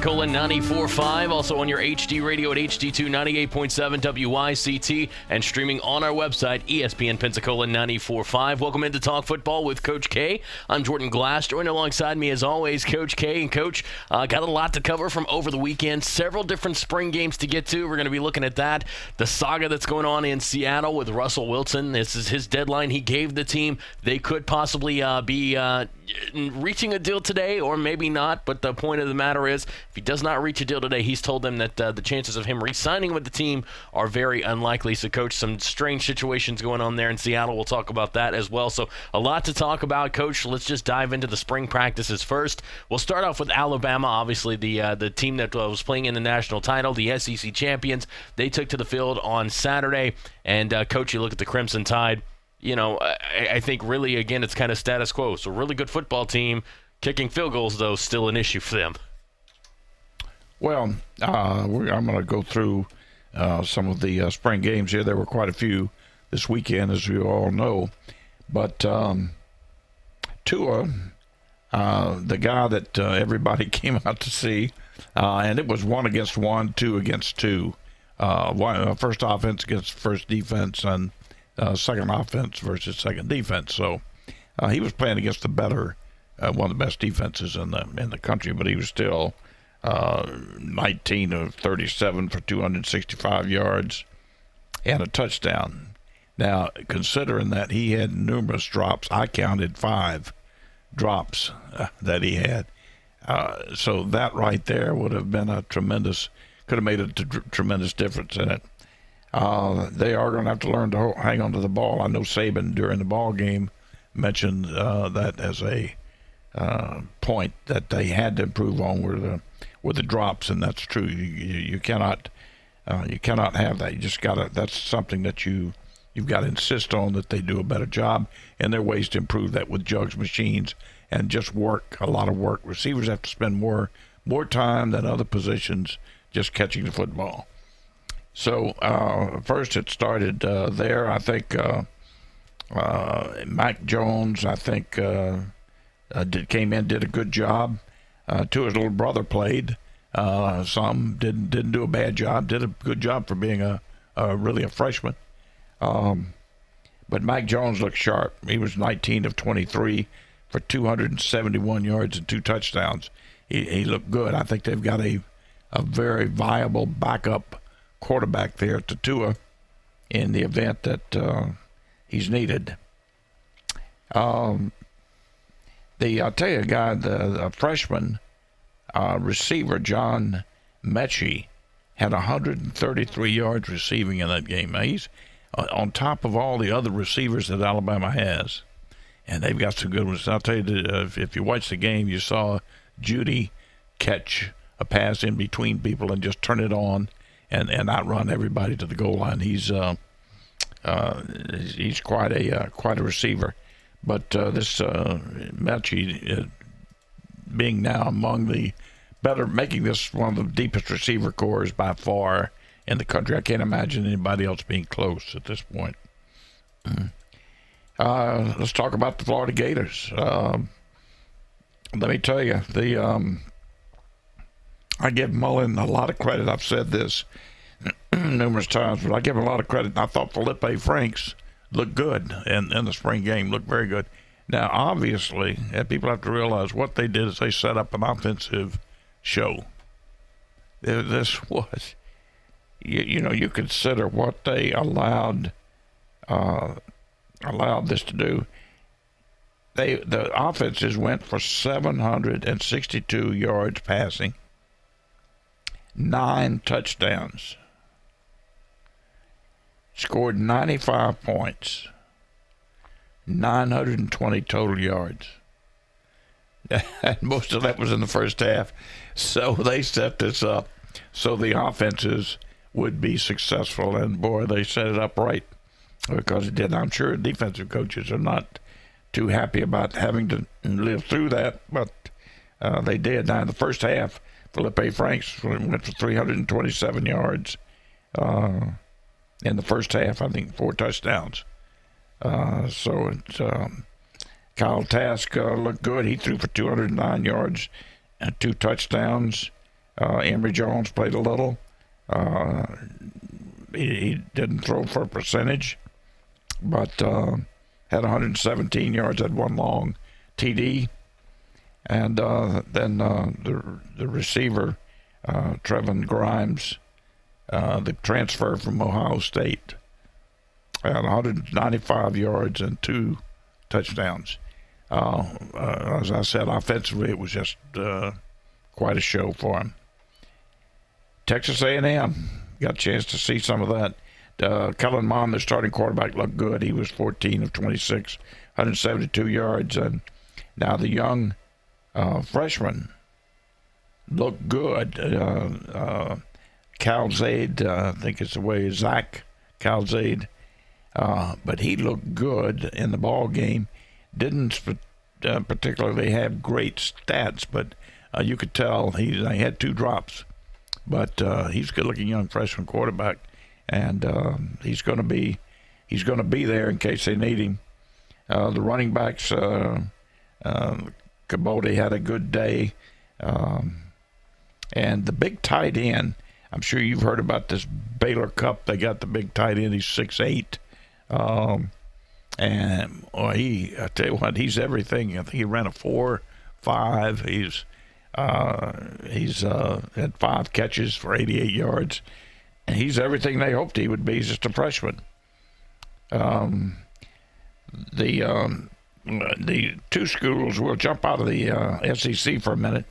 ESPNpensacola945, also on your HD radio at HD2 98.7 WYCT, and streaming on our website, ESPNpensacola945. Welcome into Talk Football with Coach K. I'm Jordan Glass. Joined alongside me, as always, Coach K. And Coach, got a lot to cover from over the weekend. Several different spring games to get to. We're going to be looking at that. The saga that's going on in Seattle with Russell Wilson. This is his deadline he gave the team. They could possibly be reaching a deal today, or maybe not, but the point of the matter is, if he does not reach a deal today, he's told them that the chances of him re-signing with the team are very unlikely. So, Coach, some strange situations going on there in Seattle. We'll talk about that as well. So, a lot to talk about, Coach. Let's just dive into the spring practices first. We'll start off with Alabama, obviously the team that was playing in the national title, the SEC champions. They took to the field on Saturday, and, Coach, you look at the Crimson Tide. You know, I think really, again, it's kind of status quo. So, really good football team. Kicking field goals, though, still an issue for them. Well, I'm going to go through some of the spring games here. There were quite a few this weekend, as you all know. But Tua, the guy that everybody came out to see, and it was 1 against 1, 2 against 2. First offense against first defense, and second offense versus second defense. So he was playing against the better, one of the best defenses in the country, but he was still 19 of 37 for 265 yards and a touchdown. Now, considering that he had numerous drops, I counted 5 drops that he had. So that right there would have been could have made a tremendous difference in it. They are going to have to learn to hang on to the ball. I know Saban during the ball game mentioned that as a point that they had to improve on were the drops, and that's true. You cannot have that. You just gotta. That's something that you've got to insist on, that they do a better job, and there are ways to improve that with jugs machines and just work, a lot of work. Receivers have to spend more time than other positions just catching the football. So first it started there. I think Mac Jones, I think, came in, did a good job. Tua's little brother played. Some didn't do a bad job. Did a good job for being really a freshman. But Mac Jones looked sharp. He was 19 of 23 for 271 yards and 2 touchdowns. He looked good. I think they've got a very viable backup quarterback there to Tua in the event that he's needed. I'll tell you, a guy, the freshman receiver, John Mechie, had 133 yards receiving in that game. Now, he's on top of all the other receivers that Alabama has, and they've got some good ones. I'll tell you, if you watch the game, you saw Judy catch a pass in between people and just turn it on and outrun everybody to the goal line. He's quite a receiver. But this Mechie being now among the better, making this one of the deepest receiver cores by far in the country. I can't imagine anybody else being close at this point. Let's talk about the Florida Gators. Let me tell you, I give Mullen a lot of credit. I've said this numerous times, but I give him a lot of credit. I thought Felipe Franks looked good in the spring game, looked very good. Now, obviously, people have to realize what they did is they set up an offensive show. This was, you consider what they allowed this to do. The offenses went for 762 yards passing, 9 touchdowns, scored 95 points, 920 total yards. And most of that was in the first half. So they set this up so the offenses would be successful. And, boy, they set it up right because it did. I'm sure defensive coaches are not too happy about having to live through that, but they did. Now, in the first half, Felipe Franks went for 327 yards. In the first half, I think 4 touchdowns. So it's Kyle Trask looked good. He threw for 209 yards and 2 touchdowns. Emory Jones played a little. He didn't throw for a percentage, but had 117 yards, had one long TD. And then the receiver, Trevin Grimes, the transfer from Ohio State, had 195 yards and 2 touchdowns. As I said, offensively, it was just quite a show for him. Texas A&M got a chance to see some of that. Kellen Mond, the starting quarterback, looked good. He was 14 of 26, 172 yards. And now the young freshman looked good. Calzade, I think it's the way, Zach Calzade. But he looked good in the ball game. Didn't particularly have great stats, but you could tell he had 2 drops. But he's a good-looking young freshman quarterback, and he's going to be there in case they need him. The running backs, Cabot had a good day, and the big tight end. I'm sure you've heard about this Baylor Cup. They got the big tight end. He's 6'8", and I tell you what, he's everything. I think he ran a 4.5. He's had 5 catches for 88 yards. And he's everything they hoped he would be. He's just a freshman. The 2 schools, will jump out of the SEC for a minute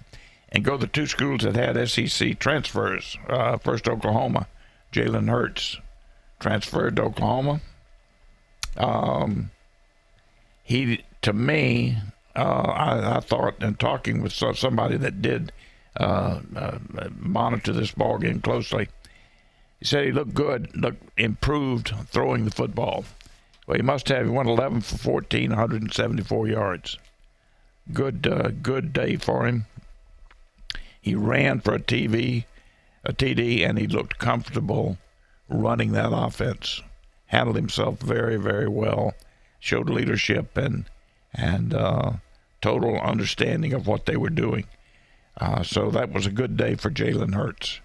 and go to 2 schools that had SEC transfers. First, Oklahoma. Jalen Hurts transferred to Oklahoma. To me, I thought, in talking with somebody that did monitor this ball game closely, he said he looked good, looked improved throwing the football. Well, he went 11 for 14, 174 yards. Good day for him. He ran for a TD, and he looked comfortable running that offense. Handled himself very, very well. Showed leadership and total understanding of what they were doing. So that was a good day for Jalen Hurts.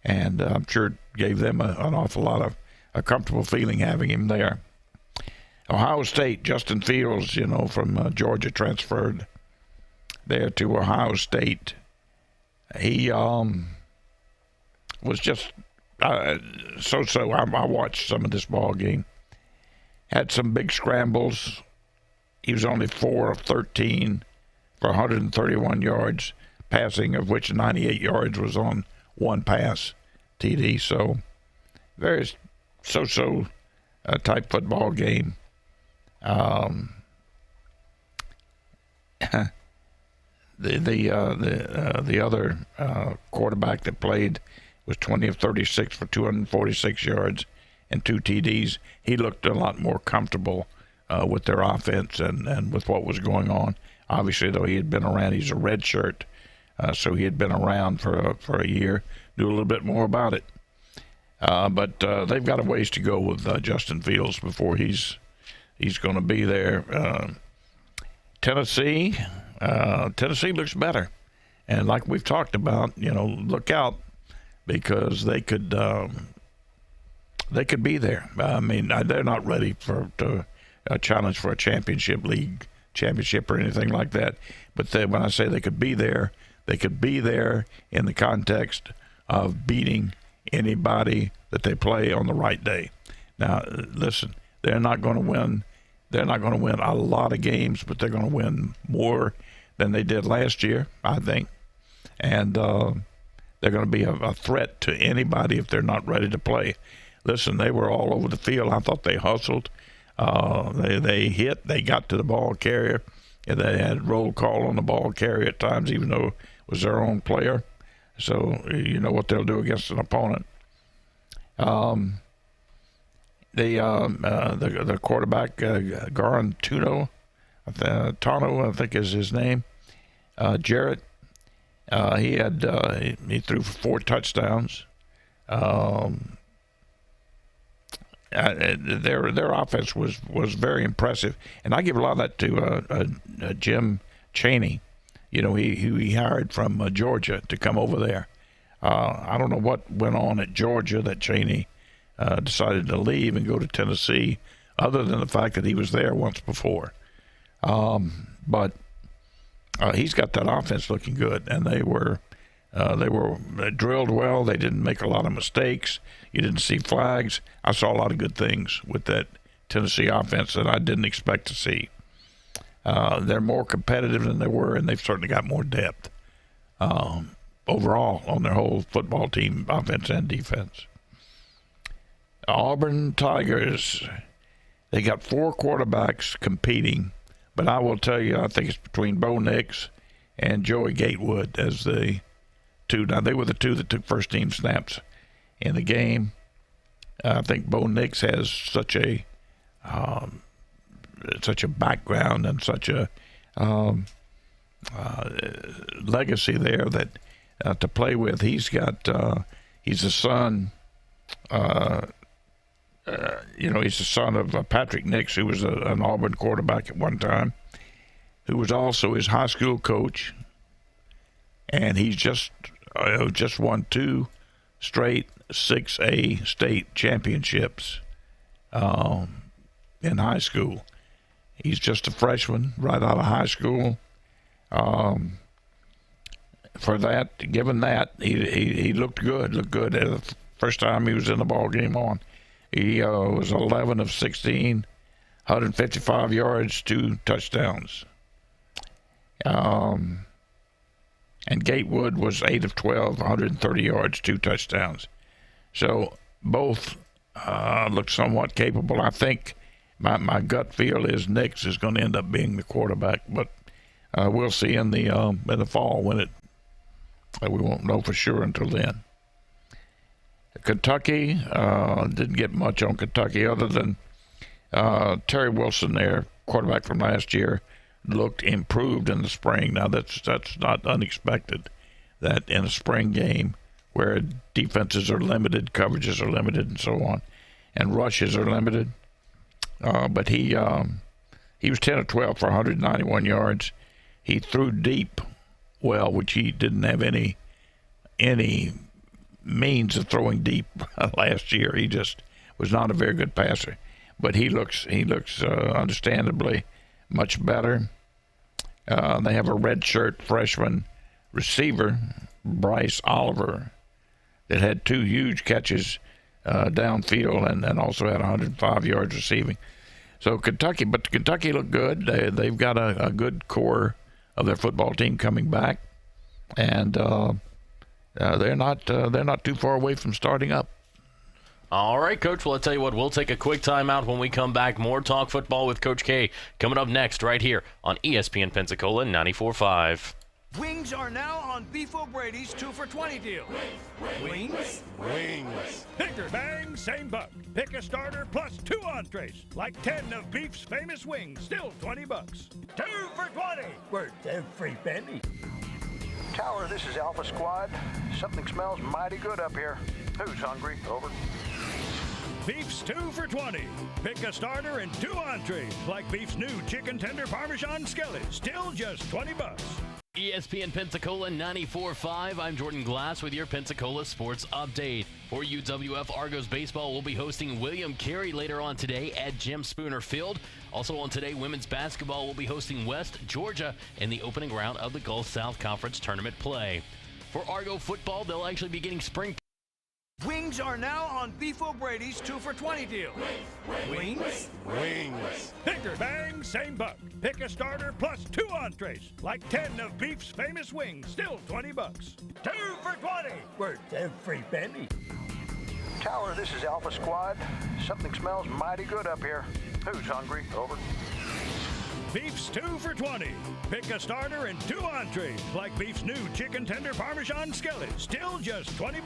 And I'm sure it gave them an awful lot of a comfortable feeling having him there. Ohio State, Justin Fields, from Georgia, transferred there to Ohio State. He was just so-so. I watched some of this ball game. Had some big scrambles. He was only 4 of 13 for 131 yards passing, of which 98 yards was on 1 pass TD. So very so-so type football game. The other quarterback that played was 20 of 36 for 246 yards and 2 TDs. He looked a lot more comfortable with their offense and with what was going on. Obviously, though, he had been around. He's a red shirt, so he had been around for a year. Knew a little bit more about it. But they've got a ways to go with Justin Fields before he's going to be there. Tennessee looks better, and like we've talked about, look out, because they could be there. I mean, they're not ready to challenge for a championship or anything like that. But when I say they could be there in the context of beating anybody that they play on the right day. Now, listen, they're not going to win. They're not going to win a lot of games, but they're going to win more than they did last year, I think. And they're going to be a threat to anybody if they're not ready to play. Listen, they were all over the field. I thought they hustled. They hit. They got to the ball carrier. And they had roll call on the ball carrier at times, even though it was their own player. So you know what they'll do against an opponent. The quarterback, Garan Tano, I think is his name. Jarrett. He threw for 4 touchdowns. Their offense was very impressive, and I give a lot of that to Jim Chaney. He hired from Georgia to come over there, I don't know what went on at Georgia that Chaney decided to leave and go to Tennessee, other than the fact that he was there once before. But he's got that offense looking good, and they were drilled well. They didn't make a lot of mistakes. You didn't see flags. I saw a lot of good things with that Tennessee offense that I didn't expect to see. They're more competitive than they were, and they've certainly got more depth overall on their whole football team, offense and defense. Auburn Tigers, they got 4 quarterbacks competing, but I will tell you, I think it's between Bo Nix and Joey Gatewood as the two. Now, they were the two that took first-team snaps in the game. I think Bo Nix has such a background and such a legacy there that to play with. He's the son. He's the son of Patrick Nix, who was an Auburn quarterback at one time, who was also his high school coach, and he's just won 2 straight 6A state championships in high school. He's just a freshman right out of high school. For that, given that, he looked good. The first time he was in the ball game on. He was 11 of 16, 155 yards, 2 touchdowns. And Gatewood was 8 of 12, 130 yards, 2 touchdowns. So both look somewhat capable. I think my gut feel is Nix is going to end up being the quarterback, but we'll see in the fall when we won't know for sure until then. Kentucky, didn't get much on Kentucky other than Terry Wilson, their quarterback from last year, looked improved in the spring. Now that's not unexpected, that in a spring game where defenses are limited, coverages are limited, and so on, and rushes are limited. But he was 10 of 12 for 191 yards. He threw deep well, which he didn't have any means of throwing deep last year. He just was not a very good passer. But he looks understandably much better. They have a redshirt freshman receiver, Bryce Oliver, that had 2 huge catches downfield and also had 105 yards receiving. So Kentucky looked good. They've got a good core of their football team coming back, and they're not too far away from starting up. All right, Coach. Well, I'll tell you what, we'll take a quick timeout. When we come back, more Talk Football with Coach K coming up next right here on ESPN Pensacola 94.5. Wings are now on Beef O'Brady's 2 for $20 deal. Wings? Wings. Pick or bang, same buck. Pick a starter plus 2 entrees. Like 10 of Beef's famous wings, still $20. 2 for $20. Worth every penny. Tower, this is Alpha Squad. Something smells mighty good up here. Who's hungry? Over. Beef's 2 for $20. Pick a starter and 2 entrees. Like Beef's new chicken tender Parmesan skillet, still just $20. ESPN Pensacola 94.5. I'm Jordan Glass with your Pensacola Sports Update. For UWF Argos Baseball, we'll be hosting William Carey later on today at Jim Spooner Field. Also on today, women's basketball will be hosting West Georgia in the opening round of the Gulf South Conference Tournament play. For Argo football, they'll actually be getting spring. Wings are now on Beef O'Brady's 2 for $20 deal. Wings? Wings. Pick or bang, same buck. Pick a starter plus 2 entrees. Like 10 of Beef's famous wings, still $20. 2 for $20. Worth every penny. Tower, this is Alpha Squad. Something smells mighty good up here. Who's hungry? Over. Beef's 2 for $20. Pick a starter and 2 entrees. Like Beef's new chicken tender Parmesan skillet, still just $20.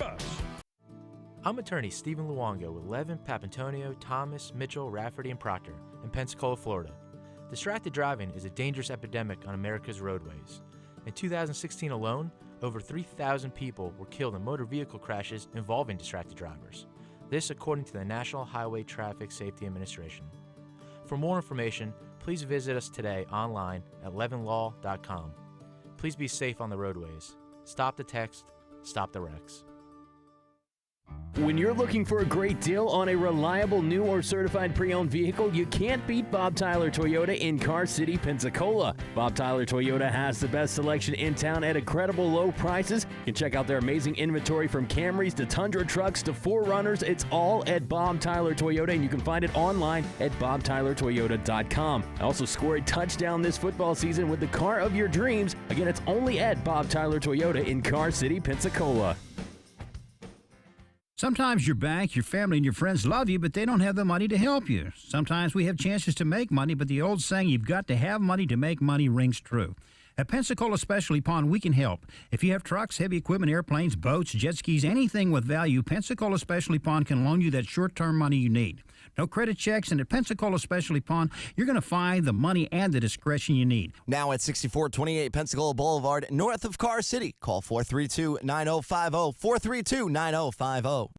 I'm attorney Stephen Luongo with Levin, Papantonio, Thomas, Mitchell, Rafferty, and Proctor in Pensacola, Florida. Distracted driving is a dangerous epidemic on America's roadways. In 2016 alone, over 3,000 people were killed in motor vehicle crashes involving distracted drivers. This according to the National Highway Traffic Safety Administration. For more information, please visit us today online at levinlaw.com. Please be safe on the roadways. Stop the text, Stop the wrecks. When you're looking for a great deal on a reliable new or certified pre-owned vehicle, you can't beat Bob Tyler Toyota in Car City, Pensacola. Bob Tyler Toyota has the best selection in town at incredible low prices. You can check out their amazing inventory from Camrys to Tundra trucks to 4Runners. It's all at Bob Tyler Toyota, and you can find it online at bobtylertoyota.com. Also score a touchdown this football season with the car of your dreams. Again, it's only at Bob Tyler Toyota in Car City, Pensacola. Sometimes your bank, your family, and your friends love you, but they don't have the money to help you. Sometimes we have chances to make money, but the old saying, you've got to have money to make money, rings true. At Pensacola Specialty Pond, we can help. If you have trucks, heavy equipment, airplanes, boats, jet skis, anything with value, Pensacola Specialty Pond can loan you that short-term money you need. No credit checks, and at Pensacola Specialty Pond, you're going to find the money and the discretion you need. Now at 6428 Pensacola Boulevard, north of Car City. Call 432-9050, 432-9050.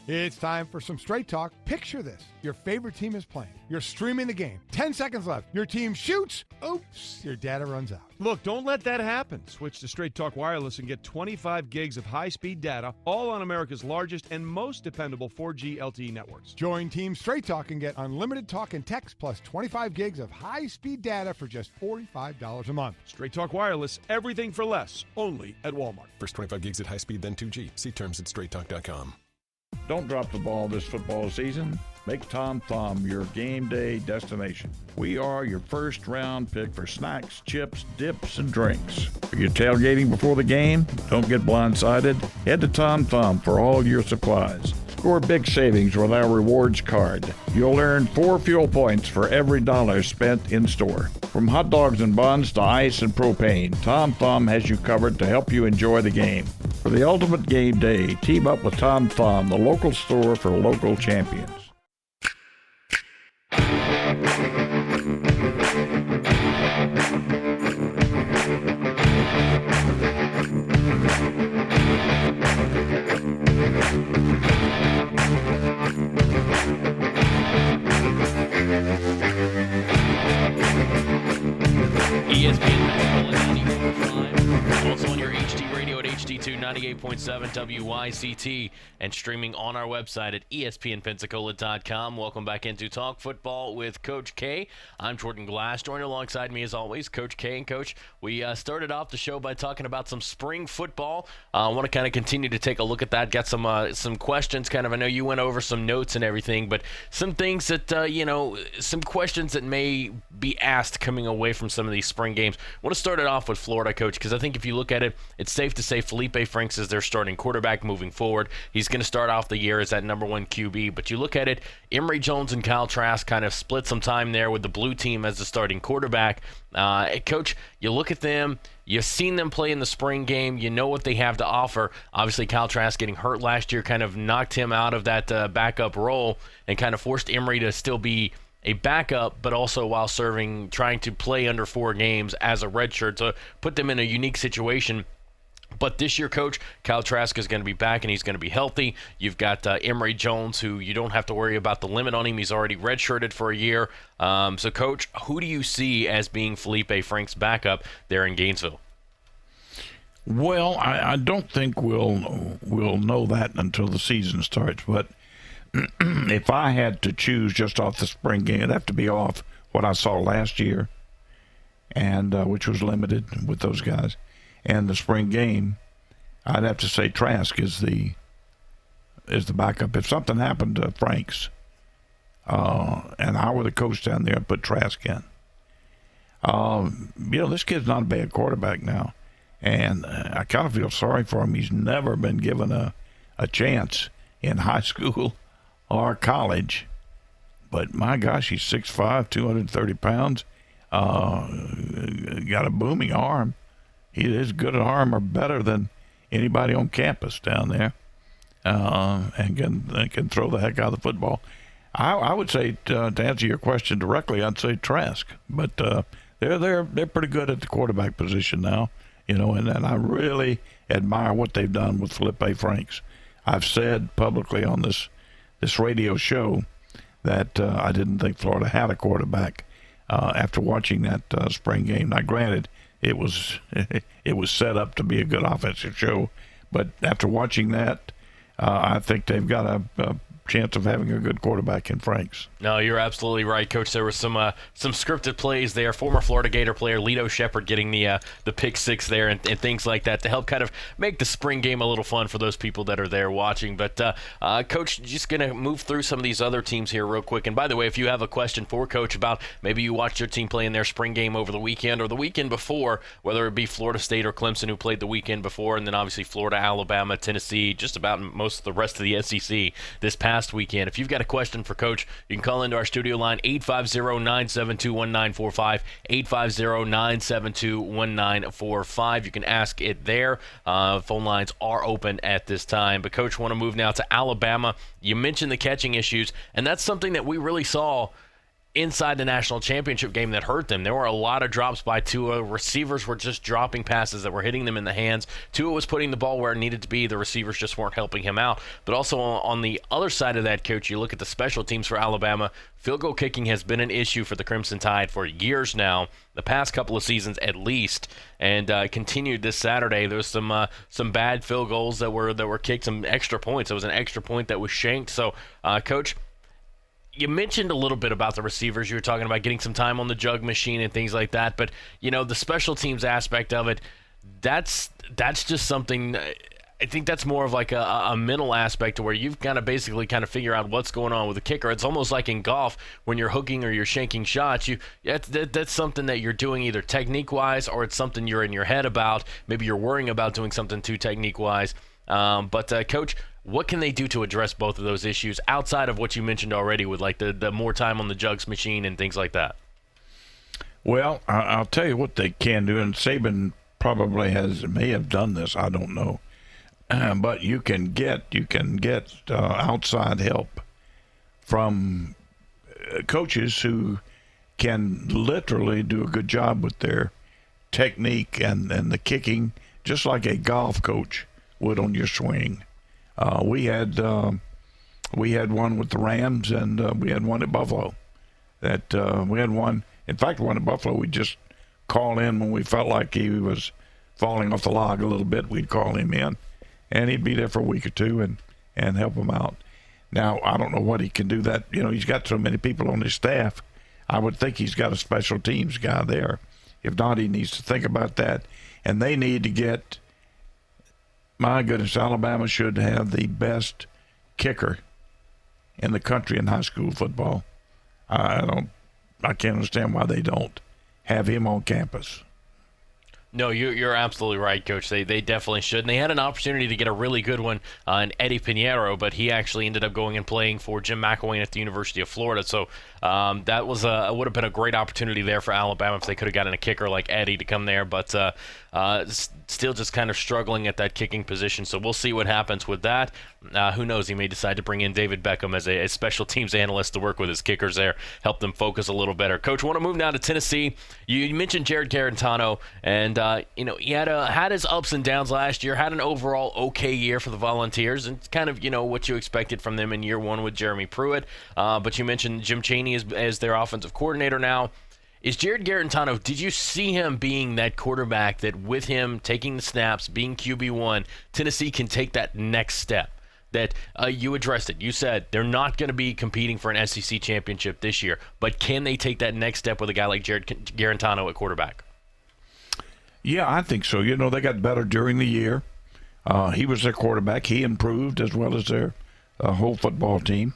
It's time for some straight talk. Picture this. Your favorite team is playing. You're streaming the game. 10 seconds left. Your team shoots. Oops, your data runs out. Look, don't let that happen. Switch to Straight Talk Wireless and get 25 gigs of high-speed data, all on America's largest and most dependable 4G LTE networks. Join Team Straight Talk and get unlimited talk and text plus 25 gigs of high-speed data for just $45 a month. Straight Talk Wireless, everything for less, only at Walmart. First 25 gigs at high speed, then 2G. See terms at straighttalk.com. Don't drop the ball this football season. Make Tom Thumb your game day destination. We are your first round pick for snacks, chips, dips, and drinks. Are you tailgating before the game? Don't get blindsided. Head to Tom Thumb for all your supplies. Score big savings with our rewards card. You'll earn 4 fuel points for every $1 spent in store. From hot dogs and buns to ice and propane, Tom Thumb has you covered to help you enjoy the game. For the ultimate game day, team up with Tom Thumb, the local store for local champions. ESPN Pensacola 945, also on your HD radio at HD2 98.7 WYCT, and streaming on our website at ESPNpensacola.com. Welcome back into Talk Football with Coach K. I'm Jordan Glass. Joined alongside me, as always, Coach K. And Coach, we started off the show by talking about some spring football. I want to kind of continue to take a look at that. Got some questions. Kind of, I know you went over some notes and everything, but some things that some questions that may be asked coming away from some of these spring games. I want to start it off with Florida, Coach, because I think if you look at it, it's safe to say Felipe Franks is their starting quarterback moving forward. He's going to start off the year as that number 1 QB, but you look at it, Emory Jones and Kyle Trask kind of split some time there with the blue team as the starting quarterback. Coach, you look at them, you've seen them play in the spring game, you know what they have to offer. Obviously, Kyle Trask getting hurt last year kind of knocked him out of that backup role and kind of forced Emory to still be a backup, but also while trying to play under 4 games as a redshirt to put them in a unique situation. But this year, Coach, Kyle Trask is going to be back, and he's going to be healthy. You've got Emory Jones, who you don't have to worry about the limit on him. He's already redshirted for a year. So, Coach, who do you see as being Felipe Franks' backup there in Gainesville? Well, I don't think we'll know that until the season starts. But if I had to choose just off the spring game, it'd have to be off what I saw last year, and which was limited with those guys. And the spring game, I'd have to say Trask is the backup. If something happened to Franks, and I were the coach down there, I'd put Trask in. This kid's not a bad quarterback now, and I kind of feel sorry for him. He's never been given a chance in high school or college. But my gosh, he's 6'5", 230 pounds, got a booming arm. He is good at arm, or better than anybody on campus down there, and can throw the heck out of the football. I would say, to answer your question directly, I'd say Trask, but they're pretty good at the quarterback position now, and I really admire what they've done with Felipe Franks. I've said publicly on this radio show that I didn't think Florida had a quarterback after watching that spring game. Now, granted, it was set up to be a good offensive show, But after watching that, I think they've got a chance of having a good quarterback in Franks. No, you're absolutely right, Coach. There was some scripted plays there. Former Florida Gator player Lito Shepard getting the pick six there and things like that to help kind of make the spring game a little fun for those people that are there watching. But, Coach, just going to move through some of these other teams here real quick. And, by the way, if you have a question for Coach about maybe you watched your team play in their spring game over the weekend or the weekend before, whether it be Florida State or Clemson who played the weekend before, and then obviously Florida, Alabama, Tennessee, just about most of the rest of the SEC this past weekend. If you've got a question for Coach, you can call into our studio line 850-972-1945, 850-972-1945. You can ask it there. Phone lines are open at this time. But Coach, want to move now to Alabama. You mentioned the catching issues, and that's something that we really saw inside the national championship game that hurt them. There were a lot of drops by Tua. Receivers were just dropping passes that were hitting them in the hands. Tua was putting the ball where it needed to be. The receivers just weren't helping him out. But also on the other side of that, Coach, you look at the special teams for Alabama. Field goal kicking has been an issue for the Crimson Tide for years now, the past couple of seasons at least, and continued this Saturday. There was some bad field goals that were kicked, some extra points. It was an extra point that was shanked. So, Coach, you mentioned a little bit about the receivers. You were talking about getting some time on the jug machine and things like that. But, the special teams aspect of it, that's just something. I think that's more of like a mental aspect to where you've got to basically kind of figure out what's going on with the kicker. It's almost like in golf when you're hooking or you're shanking shots. That's something that you're doing either technique-wise or it's something you're in your head about. Maybe you're worrying about doing something too technique-wise. But Coach, what can they do to address both of those issues outside of what you mentioned already with like the more time on the jugs machine and things like that? Well, I'll tell you what they can do, and Saban probably may have done this. I don't know, but you can get outside help from coaches who can literally do a good job with their technique and the kicking, just like a golf coach would on your swing. We had one with the Rams, and we had one at Buffalo. We had one. In fact, one at Buffalo, we just call in when we felt like he was falling off the log a little bit. We'd call him in, and he'd be there for a week or two and help him out. Now, I don't know what he can do. That he's got so many people on his staff. I would think he's got a special teams guy there. If not, he needs to think about that. And they need to get. My goodness, Alabama should have the best kicker in the country in high school football. I can't understand why they don't have him on campus. No, you're absolutely right, Coach. They definitely should. And they had an opportunity to get a really good one in Eddie Pinheiro, but he actually ended up going and playing for Jim McElwain at the University of Florida. So that would have been a great opportunity there for Alabama if they could have gotten a kicker like Eddie to come there. But still just kind of struggling at that kicking position. So we'll see what happens with that. Who knows? He may decide to bring in David Beckham as a special teams analyst to work with his kickers there, help them focus a little better. Coach, I want to move now to Tennessee. You mentioned Jared Garantano, and he had his ups and downs last year, had an overall okay year for the Volunteers, and kind of what you expected from them in year one with Jeremy Pruitt. But you mentioned Jim Chaney as their offensive coordinator now. Is Jared Garantano, did you see him being that quarterback that with him taking the snaps, being QB1, Tennessee can take that next step? That you addressed it. You said they're not going to be competing for an SEC championship this year, but can they take that next step with a guy like Jared Garantano at quarterback? Yeah, I think so. They got better during the year. He was their quarterback. He improved as well as their whole football team,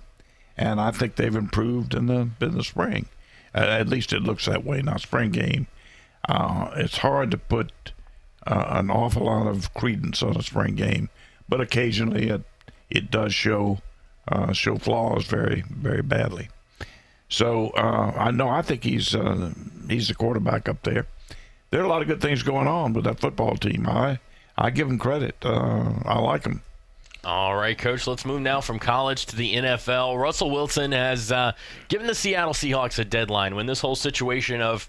and I think they've improved in the spring. At least it looks that way. Now, spring game, it's hard to put an awful lot of credence on a spring game, but occasionally it does show flaws very, very badly. So I think he's the quarterback up there. There are a lot of good things going on with that football team. I give them credit. I like them. All right, Coach, let's move now from college to the NFL. Russell Wilson has given the Seattle Seahawks a deadline when this whole situation of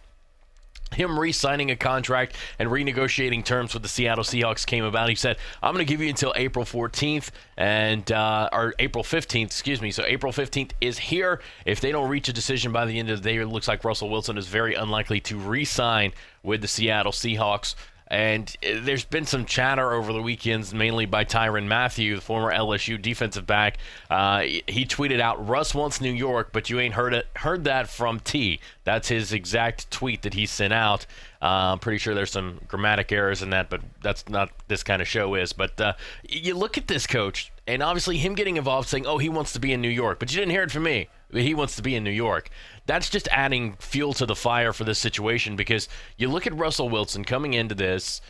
him re-signing a contract and renegotiating terms with the Seattle Seahawks came about. He said, I'm going to give you until April 14th, or April 15th, excuse me. So April 15th is here. If they don't reach a decision by the end of the day, it looks like Russell Wilson is very unlikely to re-sign with the Seattle Seahawks. And there's been some chatter over the weekends, mainly by Tyrann Mathieu, the former LSU defensive back. He tweeted out, "Russ wants New York, but you ain't heard that from T." That's his exact tweet that he sent out. I'm pretty sure there's some grammatic errors in that, but that's not this kind of show is. But you look at this coach, and obviously him getting involved saying, "Oh, he wants to be in New York," but you didn't hear it from me. He wants to be in New York. That's just adding fuel to the fire for this situation, because you look at Russell Wilson coming into this.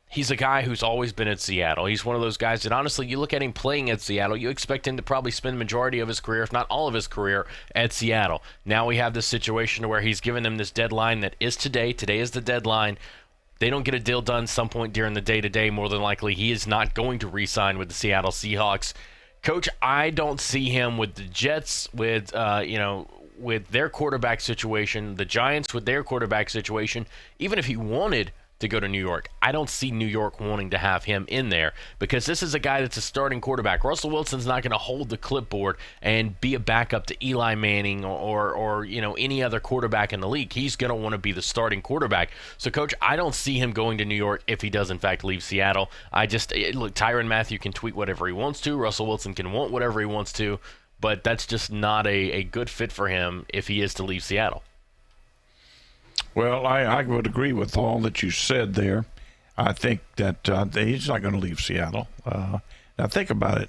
He's a guy who's always been at Seattle. He's one of those guys that, honestly, you look at him playing at Seattle, you expect him to probably spend the majority of his career, if not all of his career, at Seattle. Now we have this situation where he's given them this deadline that is today. Today is the deadline. They don't get a deal done some point during the day-to-day. More than likely, he is not going to re-sign with the Seattle Seahawks. Coach, I don't see him with the Jets, with their quarterback situation, the Giants with their quarterback situation. Even if he wanted to go to New York, I don't see New York wanting to have him in there, because this is a guy that's a starting quarterback. Russell Wilson's not going to hold the clipboard and be a backup to Eli Manning or any other quarterback in the league. He's going to want to be the starting quarterback. So, Coach, I don't see him going to New York if he does in fact leave Seattle. Look, Tyrann Mathieu can tweet whatever he wants to. Russell Wilson can want whatever he wants to, but that's just not a good fit for him if he is to leave Seattle. Well, I would agree with all that you said there. I think that he's not going to leave Seattle. Now, think about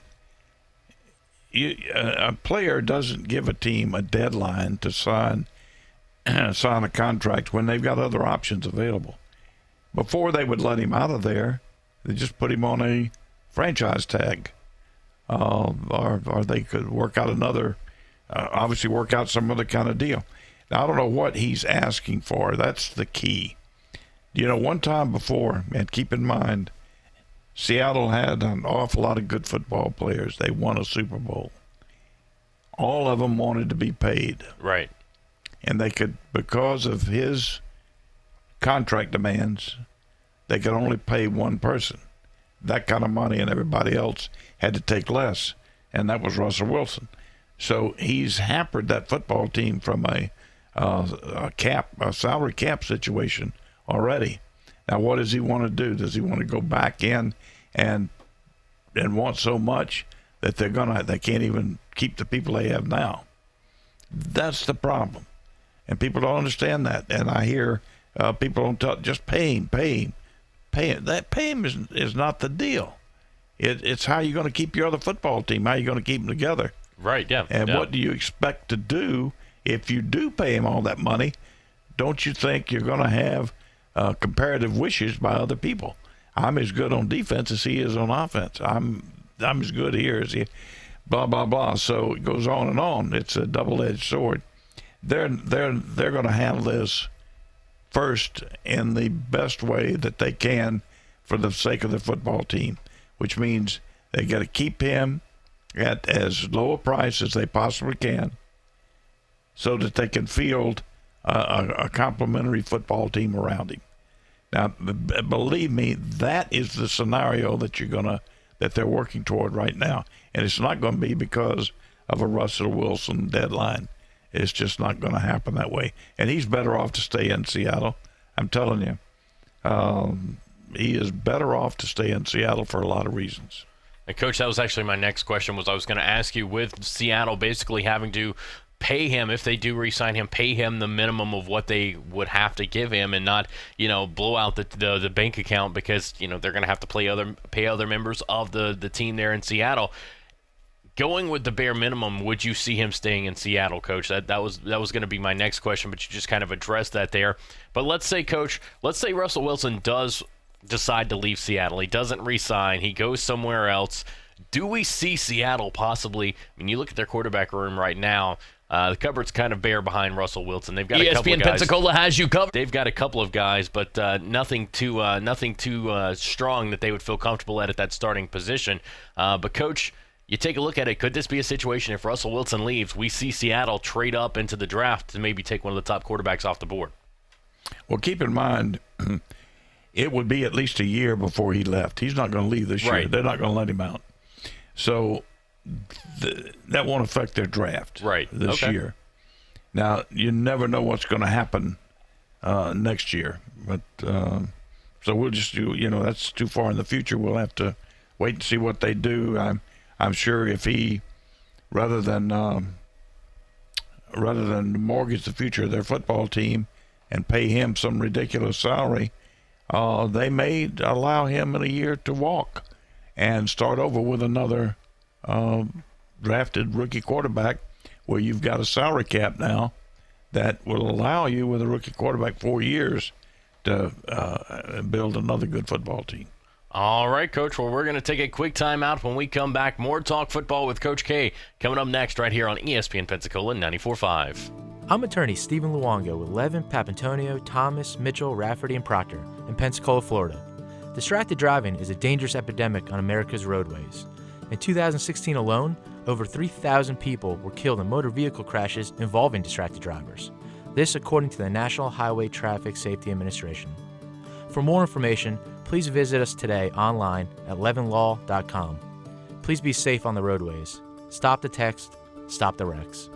it. A player doesn't give a team a deadline to sign a contract when they've got other options available. Before they would let him out of there, they just put him on a franchise tag. Or they could work out work out some other kind of deal. Now, I don't know what he's asking for. That's the key. One time before, and keep in mind, Seattle had an awful lot of good football players. They won a Super Bowl. All of them wanted to be paid. Right. And they could, because of his contract demands, they could only pay one person that kind of money, and everybody else had to take less, and that was Russell Wilson. So he's hampered that football team from a salary cap situation already. Now, what does he want to do? Does he want to go back in and want so much that they can't even keep the people they have now? That's the problem, and people don't understand that. And I hear people don't tell, just pay him. That pay him is not the deal. It's how you're going to keep your other football team. How you're going to keep them together. Right. Yeah. And what do you expect to do? If you do pay him all that money, don't you think you're going to have comparative wishes by other people? I'm as good on defense as he is on offense. I'm as good here as he, blah, blah, blah. So it goes on and on. It's a double-edged sword. They're going to handle this first in the best way that they can for the sake of the football team, which means they got to keep him at as low a price as they possibly can, so that they can field a complimentary football team around him. Now, believe me, that is the scenario that they're working toward right now, and it's not going to be because of a Russell Wilson deadline. It's just not going to happen that way, and he's better off to stay in Seattle. I'm telling you, he is better off to stay in Seattle for a lot of reasons. And Coach, that was actually my next question. I was going to ask you, with Seattle basically having to pay him, if they do re-sign him, pay him the minimum of what they would have to give him, and not blow out the bank account, because they're going to have to pay other members of the team there in Seattle. Going with the bare minimum, would you see him staying in Seattle, Coach? That was going to be my next question, but you just kind of addressed that there. But let's say, Coach, Russell Wilson does decide to leave Seattle. He doesn't re-sign. He goes somewhere else. Do we see Seattle possibly? I mean, you look at their quarterback room right now. The cupboard's kind of bare behind Russell Wilson. They've got a couple of guys. Pensacola has you covered. They've got a couple of guys, but nothing too strong that they would feel comfortable at that starting position. But Coach, you take a look at it. Could this be a situation, if Russell Wilson leaves, we see Seattle trade up into the draft to maybe take one of the top quarterbacks off the board? Well, keep in mind, it would be at least a year before he left. He's not going to leave this year. They're not going to let him out. So that won't affect their draft this year. Now, you never know what's going to happen next year. But So we'll just do, that's too far in the future. We'll have to wait and see what they do. I'm sure if he, rather than mortgage the future of their football team and pay him some ridiculous salary, they may allow him in a year to walk and start over with another drafted rookie quarterback, where you've got a salary cap now that will allow you, with a rookie quarterback, 4 years to build another good football team. All right, Coach. Well, we're going to take a quick timeout. When we come back, more Talk Football with Coach K coming up next right here on ESPN Pensacola 94.5. I'm attorney Stephen Luongo with Levin, Papantonio, Thomas, Mitchell, Rafferty, and Proctor in Pensacola, Florida. Distracted driving is a dangerous epidemic on America's roadways. In 2016 alone, over 3,000 people were killed in motor vehicle crashes involving distracted drivers. This according to the National Highway Traffic Safety Administration. For more information, please visit us today online at levinlaw.com. Please be safe on the roadways. Stop the text, stop the wrecks.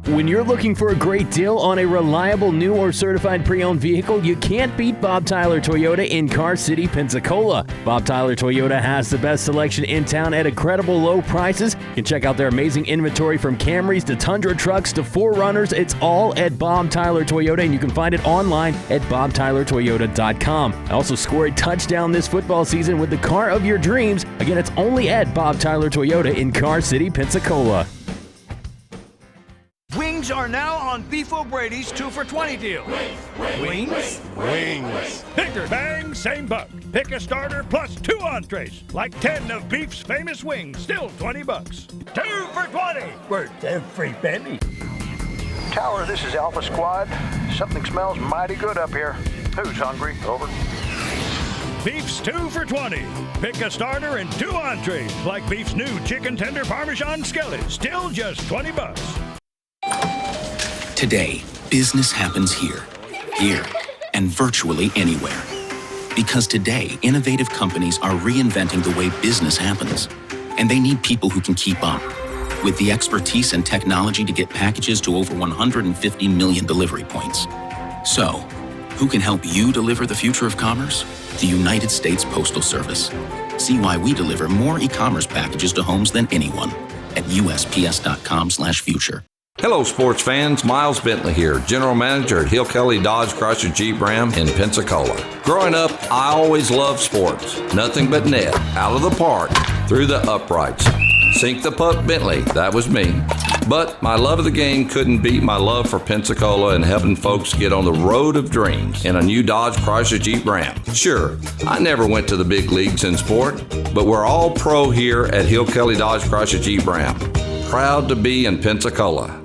When you're looking for a great deal on a reliable new or certified pre-owned vehicle, you can't beat Bob Tyler Toyota in Car City, Pensacola. Bob Tyler Toyota has the best selection in town at incredible low prices. You can check out their amazing inventory from Camrys to Tundra trucks to 4Runners. It's all at Bob Tyler Toyota, and you can find it online at bobtylertoyota.com. Also score a touchdown this football season with the car of your dreams. Again, it's only at Bob Tyler Toyota in Car City, Pensacola. Wings are now on Beef O'Brady's 2 for $20 deal. Wings? Wings. Bigger bang, same buck. Pick a starter plus 2 entrees. Like 10 of Beef's famous wings, still $20. 2 for $20. Worth every penny. Tower, this is Alpha Squad. Something smells mighty good up here. Who's hungry? Over. Beef's 2 for $20. Pick a starter and 2 entrees. Like Beef's new chicken tender Parmesan skillet, still just $20. Today, business happens here, and virtually anywhere. Because today, innovative companies are reinventing the way business happens. And they need people who can keep up. With the expertise and technology to get packages to over 150 million delivery points. So, who can help you deliver the future of commerce? The United States Postal Service. See why we deliver more e-commerce packages to homes than anyone at USPS.com/future. Hello, sports fans. Miles Bentley here, General Manager at Hill Kelly Dodge Chrysler Jeep Ram in Pensacola. Growing up, I always loved sports. Nothing but net, out of the park, through the uprights. Sink the puck Bentley, that was me. But my love of the game couldn't beat my love for Pensacola and helping folks get on the road of dreams in a new Dodge Chrysler Jeep Ram. Sure, I never went to the big leagues in sport, but we're all pro here at Hill Kelly Dodge Chrysler Jeep Ram. Proud to be in Pensacola.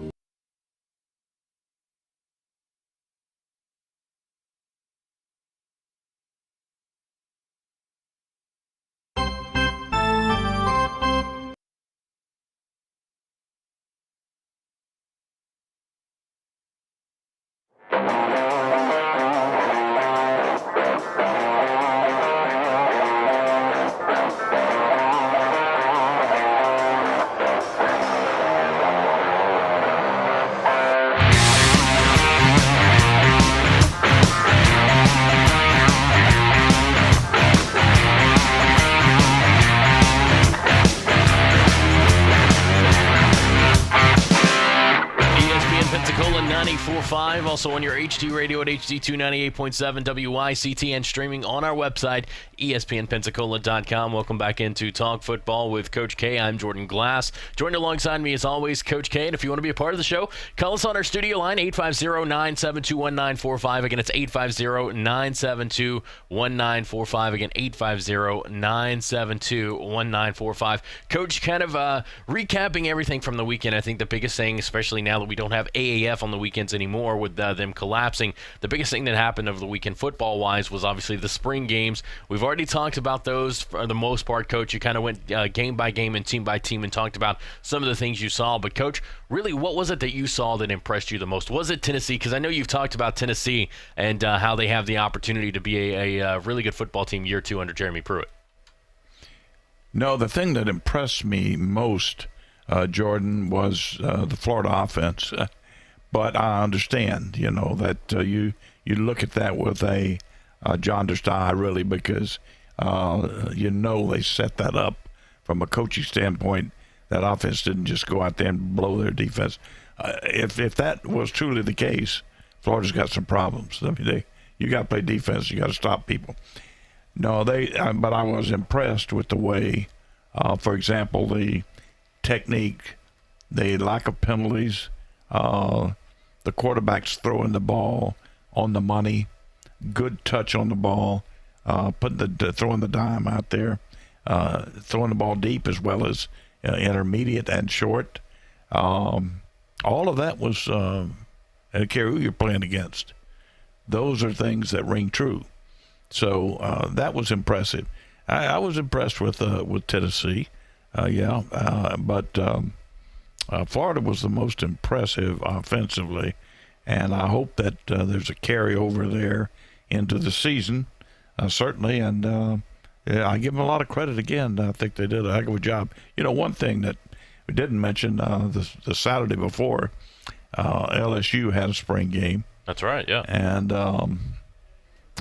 Pensacola 94.5, also on your HD radio at HD2 98.7 WYCT, and streaming on our website, ESPNpensacola.com. Welcome back into Talk Football with Coach K. I'm Jordan Glass. Joined alongside me, as always, Coach K. And if you want to be a part of the show, call us on our studio line, 850-972-1945. Again, it's 850-972-1945. Again, 850-972-1945. Coach, kind of recapping everything from the weekend, I think the biggest thing, especially now that we don't have AAF on the weekends anymore with them collapsing, the biggest thing that happened over the weekend football-wise was obviously the spring games. We've already talked about those for the most part, Coach. You kind of went game by game and team by team and talked about some of the things you saw. But, Coach, really, what was it that you saw that impressed you the most? Was it Tennessee? Because I know you've talked about Tennessee and how they have the opportunity to be a really good football team year two under Jeremy Pruitt. No, the thing that impressed me most, Jordan, was the Florida offense. But I understand, that you look at that with a jaundiced eye, really, because they set that up from a coaching standpoint. That offense didn't just go out there and blow their defense. If that was truly the case, Florida's got some problems. I mean, you got to play defense. You got to stop people. No, but I was impressed with the way, for example, the technique, the lack of penalties, the quarterbacks throwing the ball on the money, good touch on the ball, throwing the dime out there, throwing the ball deep as well as intermediate and short. All of that was, I don't care who you're playing against. Those are things that ring true. So that was impressive. I was impressed with Tennessee, but Florida was the most impressive offensively, and I hope that there's a carryover there into the season, certainly. And I give them a lot of credit again. I think they did a heck of a job. One thing that we didn't mention, the Saturday before, LSU had a spring game. That's right, yeah. And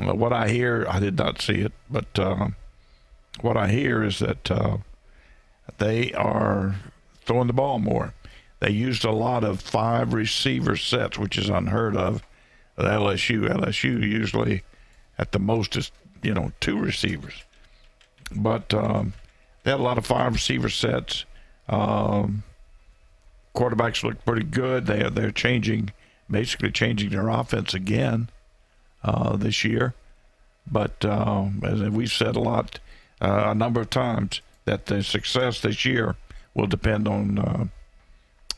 what I hear, I did not see it, but what I hear is that they are throwing the ball more. They used a lot of 5 receiver sets, which is unheard of at LSU. LSU usually at the most is 2 receivers, but they had a lot of 5 receiver sets. Quarterbacks look pretty good. They're basically changing their offense again this year. But as we've said a number of times, that the success this year will depend on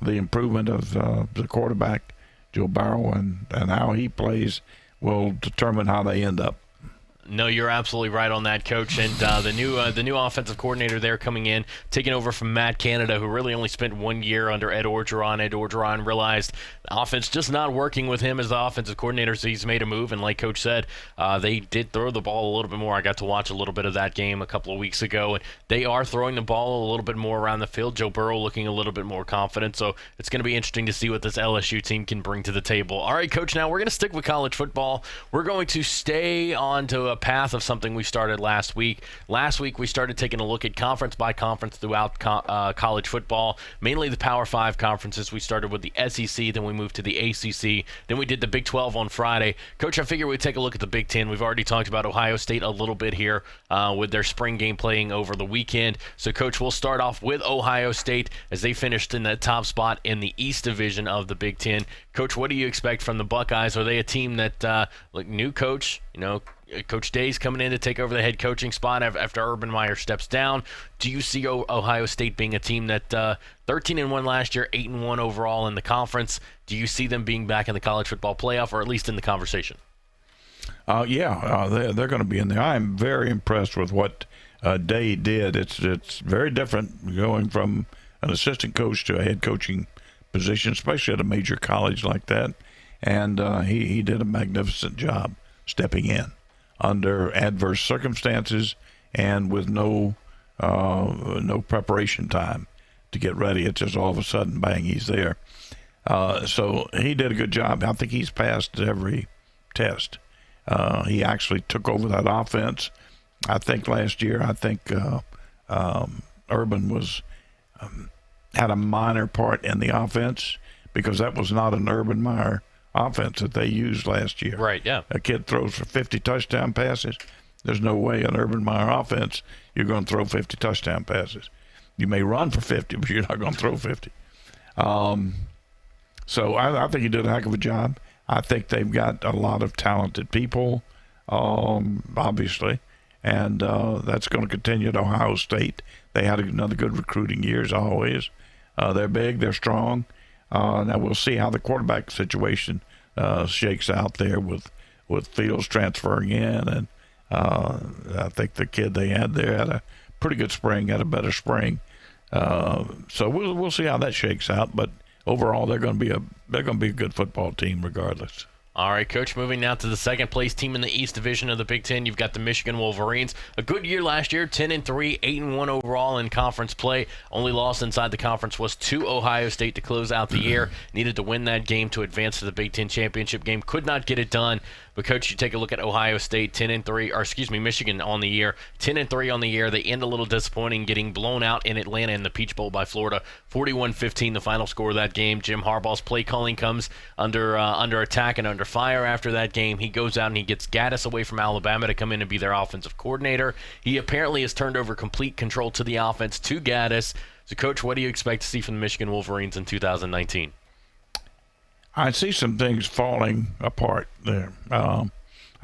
the improvement of the quarterback, Joe Burrow, and how he plays will determine how they end up. No, you're absolutely right on that, Coach. And the new offensive coordinator there coming in, taking over from Matt Canada, who really only spent 1 year under Ed Orgeron. Ed Orgeron realized the offense just not working with him as the offensive coordinator, so he's made a move. And like Coach said, they did throw the ball a little bit more. I got to watch a little bit of that game a couple of weeks ago, and they are throwing the ball a little bit more around the field. Joe Burrow looking a little bit more confident, so it's going to be interesting to see what this LSU team can bring to the table. All right, Coach, now we're going to stick with college football. We're going to stay on to a path of something we started last week. Last week, we started taking a look at conference by conference throughout college football, mainly the Power 5 conferences. We started with the SEC, then we moved to the ACC, then we did the Big 12 on Friday. Coach, I figure we'd take a look at the Big 10. We've already talked about Ohio State a little bit here with their spring game playing over the weekend. So, Coach, we'll start off with Ohio State as they finished in the top spot in the East Division of the Big 10. Coach, what do you expect from the Buckeyes? Are they a team that, new coach, Coach Day's coming in to take over the head coaching spot after Urban Meyer steps down? Do you see Ohio State being a team that 13-1 last year, 8-1 overall in the conference? Do you see them being back in the college football playoff, or at least in the conversation? They're going to be in there. I'm very impressed with what Day did. It's very different going from an assistant coach to a head coaching position, especially at a major college like that. And he did a magnificent job stepping in under adverse circumstances and with no preparation time to get ready. It's just all of a sudden, bang, he's there. So he did a good job. I think he's passed every test. He actually took over that offense. I think last year, Urban had a minor part in the offense because that was not an Urban Meyer offense that they used last year. Right, yeah. A kid throws for 50 touchdown passes. There's no way an Urban Meyer offense you're going to throw 50 touchdown passes. You may run for 50, but you're not going to throw 50. So I think he did a heck of a job. I think they've got a lot of talented people, obviously, and that's going to continue at Ohio State. They had another good recruiting year, as always. They're big, they're strong. Now we'll see how the quarterback situation shakes out there with Fields transferring in, and I think the kid they had there had a pretty good spring, had a better spring. So we'll see how that shakes out. But overall, they're going to be a good football team regardless. All right, Coach, moving now to the second place team in the East Division of the Big Ten. You've got the Michigan Wolverines. A good year last year, 10-3, 8-1 overall in conference play. Only loss inside the conference was to Ohio State to close out the year. Needed to win that game to advance to the Big Ten championship game. Could not get it done. But Coach, you take a look at Ohio State, 10-3, or excuse me, Michigan on the year, 10-3 on the year. They end a little disappointing, getting blown out in Atlanta in the Peach Bowl by Florida, 41-15, the final score of that game. Jim Harbaugh's play calling comes under attack and under fire after that game. He goes out and he gets Gaddis away from Alabama to come in and be their offensive coordinator. He apparently has turned over complete control to the offense to Gaddis. So, Coach, what do you expect to see from the Michigan Wolverines in 2019? I see some things falling apart there. I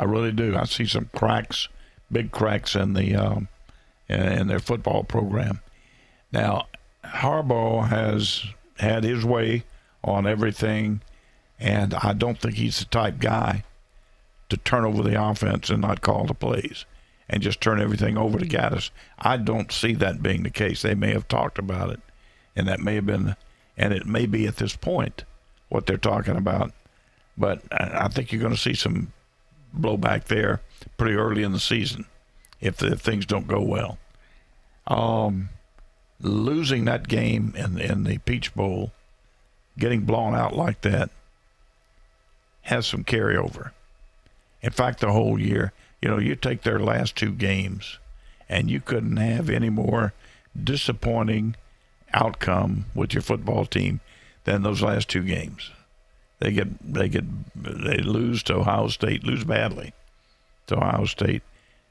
really do. I see some cracks, big cracks in their football program. Now, Harbaugh has had his way on everything, and I don't think he's the type guy to turn over the offense and not call the plays and just turn everything over to Gaddis. I don't see that being the case. They may have talked about it, and that may have been, and it may be at this point what they're talking about. But I think you're going to see some blowback there pretty early in the season if things don't go well. Losing that game in the Peach Bowl, getting blown out like that, has some carryover. In fact, the whole year, you take their last two games, and you couldn't have any more disappointing outcome with your football team than those last two games. They lose to Ohio State, lose badly to Ohio State,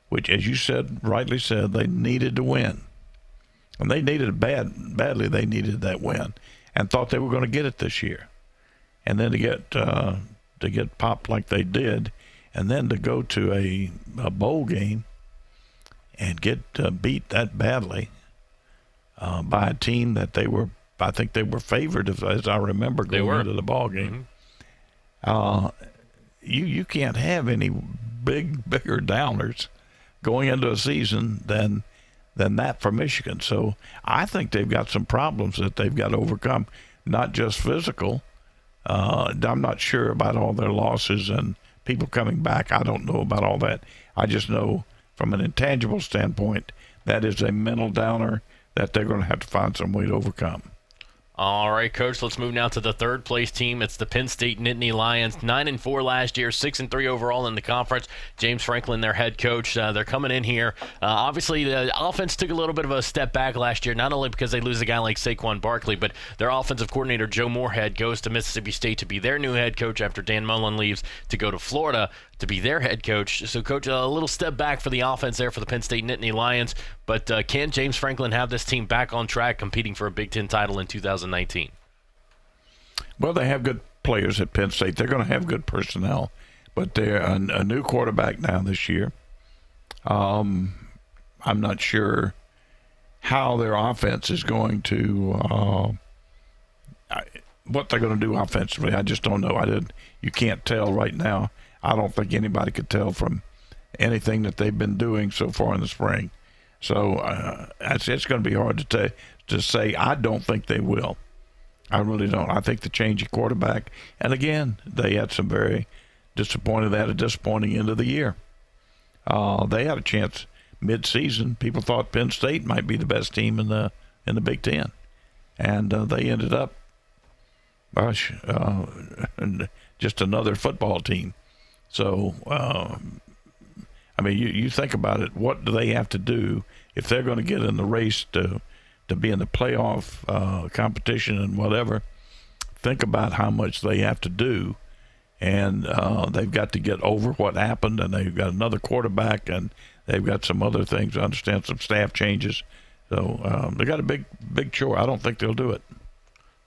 which, as you said, rightly said, they needed to win. And they needed it badly. They needed that win and thought they were going to get it this year. And then to get popped like they did, and then to go to a bowl game and get beat that badly by a team that I think they were favored, as I remember, going into the ball game. You can't have any bigger downers going into a season than that for Michigan. So I think they've got some problems that they've got to overcome, not just physical. I'm not sure about all their losses and people coming back. I don't know about all that. I just know from an intangible standpoint, that is a mental downer that they're going to have to find some way to overcome. All right, Coach, let's move now to the third place team. It's the Penn State Nittany Lions, 9-4 last year, 6-3 overall in the conference. James Franklin, their head coach, they're coming in here. Obviously, the offense took a little bit of a step back last year, not only because they lose a guy like Saquon Barkley, but their offensive coordinator, Joe Moorhead, goes to Mississippi State to be their new head coach after Dan Mullen leaves to go to Florida to be their head coach. So, Coach, a little step back for the offense there for the Penn State Nittany Lions. But can James Franklin have this team back on track competing for a Big Ten title in 2019? Well, they have good players at Penn State. They're going to have good personnel. But they're a new quarterback now this year. I'm not sure how their offense is going to what they're going to do offensively. I just don't know. You can't tell right now. I don't think anybody could tell from anything that they've been doing so far in the spring. So it's going to be hard to say. I don't think they will. I really don't. I think the change of quarterback, and again, they had some very disappointing end of the year. They had a chance mid-season. People thought Penn State might be the best team in the Big Ten, and they ended up, just another football team. So, you think about it. What do they have to do if they're going to get in the race to be in the playoff competition and whatever? Think about how much they have to do, and they've got to get over what happened, and they've got another quarterback, and they've got some other things. I understand some staff changes. So they got a big chore. I don't think they'll do it.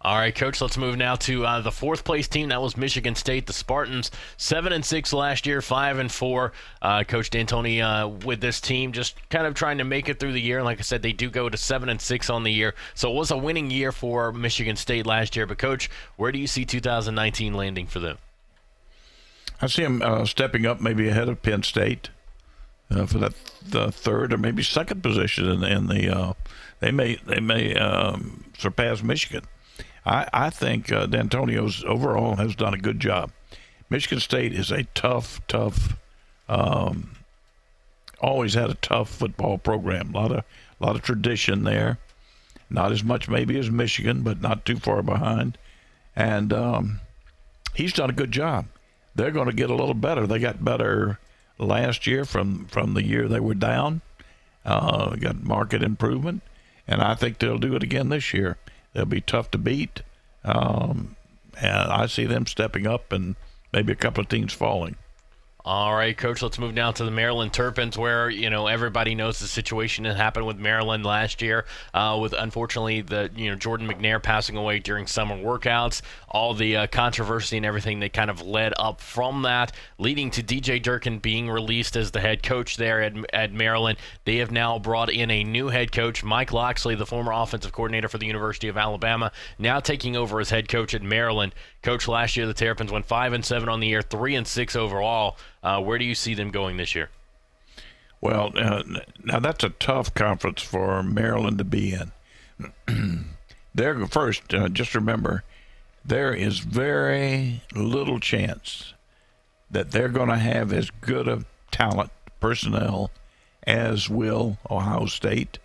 All right, Coach, let's move now to the fourth place team. That was Michigan State, the Spartans, 7-6 last year, 5-4. Coach D'Antoni with this team just kind of trying to make it through the year. Like I said, they do go to 7-6 on the year. So it was a winning year for Michigan State last year. But, Coach, where do you see 2019 landing for them? I see them stepping up maybe ahead of Penn State for the third or maybe second position in the they may surpass Michigan. I think D'Antonio's overall has done a good job. Michigan State is a tough, always had a tough football program. A lot of tradition there. Not as much maybe as Michigan, but not too far behind. And he's done a good job. they're going to get a little better. They got better last year from the year they were down. Got market improvement, and I think they'll do it again this year. They'll be tough to beat, and I see them stepping up and maybe a couple of teams falling. All right, Coach, let's move now to the Maryland Terrapins, where, everybody knows the situation that happened with Maryland last year with, unfortunately, Jordan McNair passing away during summer workouts, all the controversy and everything that kind of led up from that, leading to DJ Durkin being released as the head coach there at Maryland. They have now brought in a new head coach, Mike Loxley, the former offensive coordinator for the University of Alabama, now taking over as head coach at Maryland. Coach, last year the Terrapins went 5-7 on the year, 3-6 overall. Where do you see them going this year? Well, now that's a tough conference for Maryland to be in. They're first. Just remember, there is very little chance that they're going to have as good of talent personnel as will Ohio State,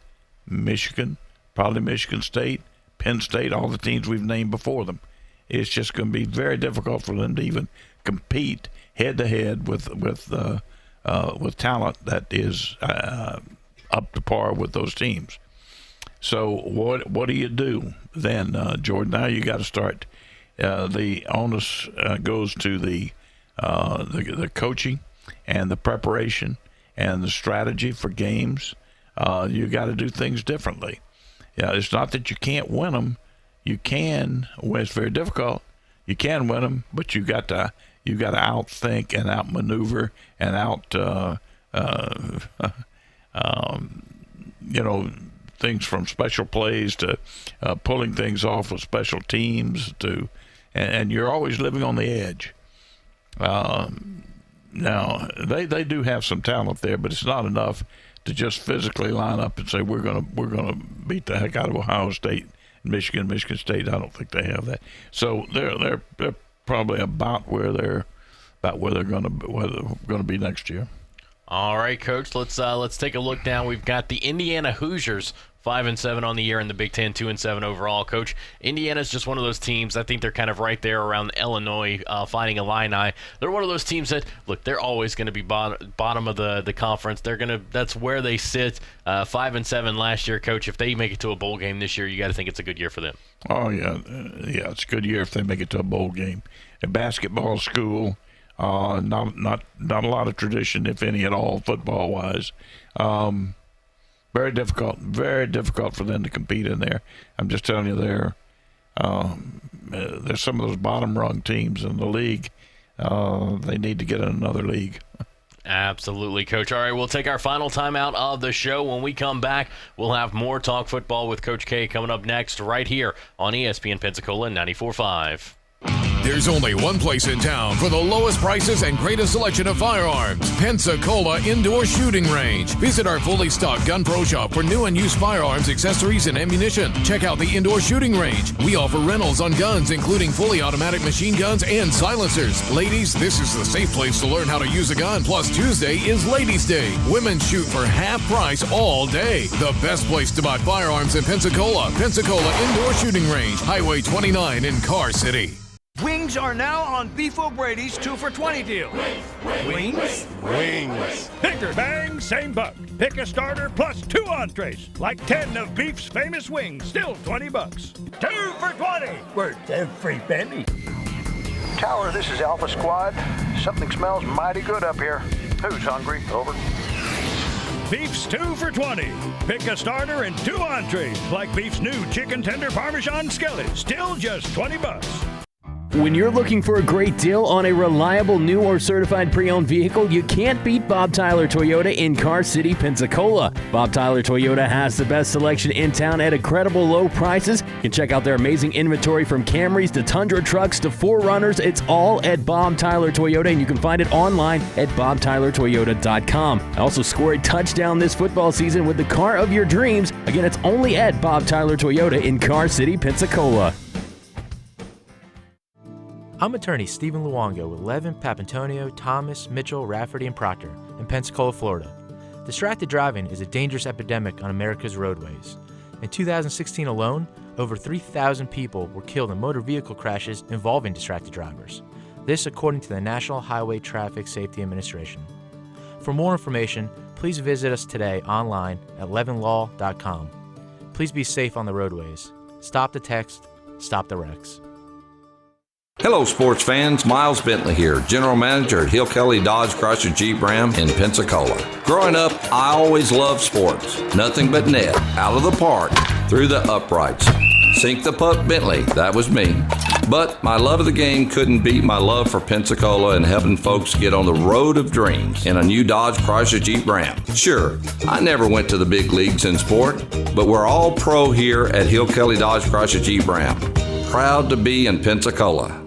Michigan, probably Michigan State, Penn State, all the teams we've named before them. It's just going to be very difficult for them to even compete head-to-head with talent that is up to par with those teams. So what do you do then, Jordan? Now you got to start. The onus goes to the coaching and the preparation and the strategy for games. You got to do things differently. Yeah, it's not that you can't win them. You can. Well, it's very difficult. You can win them, but you got to outthink and outmaneuver and things from special plays to pulling things off with special teams and you're always living on the edge. Now they do have some talent there, but it's not enough to just physically line up and say we're gonna beat the heck out of Ohio State, Michigan State. I don't think they have that. So they're probably about where they're going to be next year. All right, Coach. Let's take a look now. We've got the Indiana Hoosiers 5-7 on the year in the Big Ten, 2-7 overall. Coach, Indiana's just one of those teams. I think they're kind of right there around Illinois, Fighting Illini. They're one of those teams that they're always going to be bottom of the conference. That's where they sit. 5-7 last year, Coach. If they make it to a bowl game this year, you got to think it's a good year for them. Oh yeah, it's a good year if they make it to a bowl game. A basketball school, not a lot of tradition, if any at all, football wise. Very difficult for them to compete in there. I'm just telling you, there's some of those bottom rung teams in the league. They need to get in another league. Absolutely, Coach. All right, we'll take our final timeout of the show. When we come back, we'll have more Talk Football with Coach K coming up next right here on ESPN Pensacola 94.5. There's only one place in town for the lowest prices and greatest selection of firearms. Pensacola Indoor Shooting Range. Visit our fully stocked Gun Pro shop for new and used firearms, accessories, and ammunition. Check out the Indoor Shooting Range. We offer rentals on guns, including fully automatic machine guns and silencers. Ladies, this is the safe place to learn how to use a gun. Plus, Tuesday is Ladies' Day. Women shoot for half price all day. The best place to buy firearms in Pensacola. Pensacola Indoor Shooting Range. Highway 29 in Car City. Wings are now on Beef O'Brady's 2 for $20 deal. Wings? Wings. Bigger bang, same buck. Pick a starter plus 2 entrees. Like 10 of Beef's famous wings, still $20. 2 for $20. Worth every penny. Tower, this is Alpha Squad. Something smells mighty good up here. Who's hungry? Over. Beef's 2 for $20. Pick a starter and 2 entrees. Like Beef's new chicken tender Parmesan skillet, still just $20. When you're looking for a great deal on a reliable new or certified pre-owned vehicle, you can't beat Bob Tyler Toyota in Car City, Pensacola. Bob Tyler Toyota has the best selection in town at incredible low prices. You can check out their amazing inventory from Camrys to Tundra trucks to 4Runners. It's all at Bob Tyler Toyota, and you can find it online at bobtylertoyota.com. Also score a touchdown this football season with the car of your dreams. Again, it's only at Bob Tyler Toyota in Car City, Pensacola. I'm attorney Stephen Luongo with Levin, Papantonio, Thomas, Mitchell, Rafferty, and Proctor in Pensacola, Florida. Distracted driving is a dangerous epidemic on America's roadways. In 2016 alone, over 3,000 people were killed in motor vehicle crashes involving distracted drivers. This according to the National Highway Traffic Safety Administration. For more information, please visit us today online at levinlaw.com. Please be safe on the roadways. Stop the text, stop the wrecks. Hello, sports fans. Miles Bentley here, General Manager at Hill Kelly Dodge Chrysler Jeep Ram in Pensacola. Growing up, I always loved sports. Nothing but net, out of the park, through the uprights. Sink the puck Bentley, that was me. But my love of the game couldn't beat my love for Pensacola and helping folks get on the road of dreams in a new Dodge Chrysler Jeep Ram. Sure, I never went to the big leagues in sport, but we're all pro here at Hill Kelly Dodge Chrysler Jeep Ram. Proud to be in Pensacola.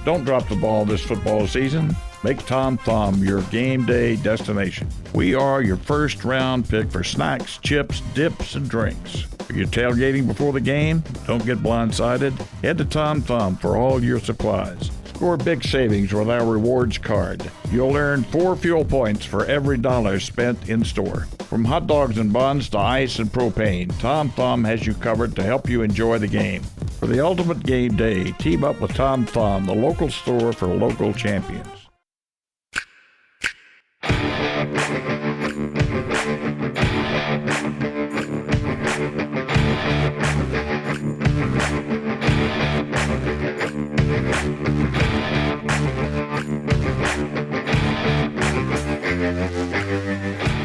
Don't drop the ball this football season. Make Tom Thumb your game day destination. We are your first round pick for snacks, chips, dips, and drinks. Are you tailgating before the game? Don't get blindsided. Head to Tom Thumb for all your supplies. Score big savings with our rewards card. You'll earn 4 fuel points for every $1 spent in store. From hot dogs and buns to ice and propane, Tom Thumb has you covered to help you enjoy the game. For the ultimate game day, team up with Tom Thumb, the local store for local champions.